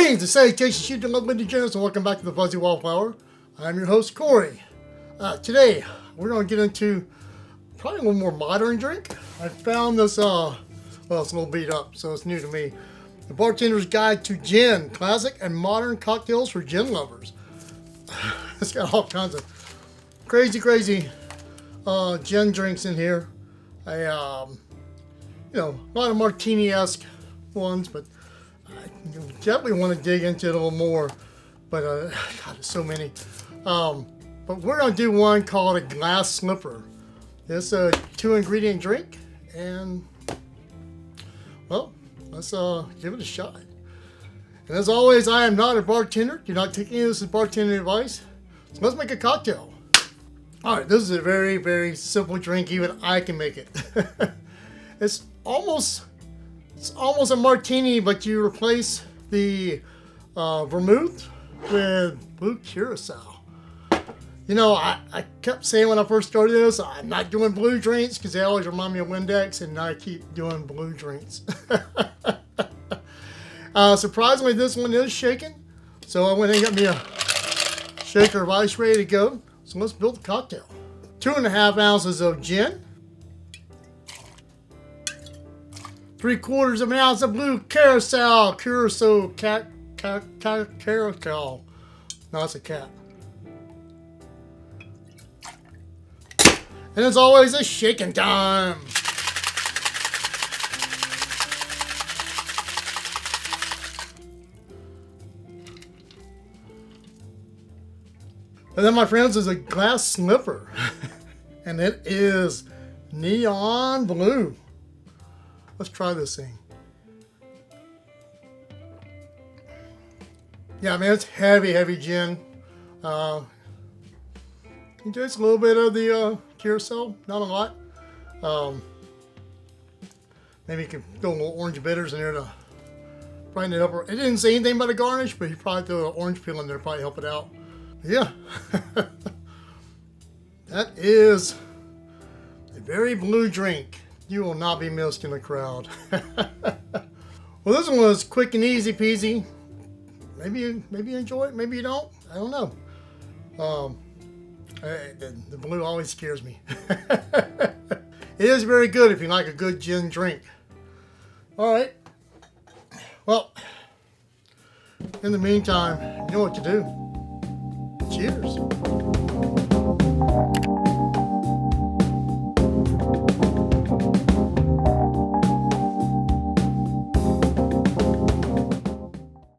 Greetings, salutations, shoot the lovely degenerates, and welcome back to the Fuzzy Wallflower. I'm your host, Corey. Today, we're going to get into probably a little more modern drink. I found this, well, it's a little beat up, so it's new to me. The Bartender's Guide to Gin, Classic and Modern Cocktails for Gin Lovers. It's got all kinds of crazy gin drinks in here. A lot of martini-esque ones, but I definitely want to dig into it a little more. But God, there's so many. But we're gonna do one called a glass slipper. It's a 2-ingredient drink, and well, let's give it a shot. And as always, I am not a bartender. Do not take any of this as bartender advice. So let's make a cocktail. All right, this is a very simple drink. Even I can make it. It's almost a martini, but you replace the vermouth with Blue Curacao. You know, I kept saying when I first started this, I'm not doing blue drinks because they always remind me of Windex, and I keep doing blue drinks. Surprisingly, this one is shaken, so I went and got me a shaker of ice ready to go. So let's build the cocktail. 2.5 ounces of gin. 3/4 of an ounce of Blue Curacao. Curacao. No, it's a cat. And as always, a shaking time. And then, my friends, is a glass slipper. And it is neon blue. Let's try this thing. Yeah, man, it's heavy gin. Just a little bit of the curacao, not a lot. Maybe you can throw a little orange bitters in there to brighten it up. It didn't say anything about a garnish, but you probably throw an orange peel in there to probably help it out. Yeah. That is a very blue drink. You will not be missed in the crowd. Well, this one was quick and easy peasy. Maybe you enjoy it, maybe you don't. I don't know. The blue always scares me. It is very good if you like a good gin drink. All right. Well, in the meantime, you know what to do. Cheers.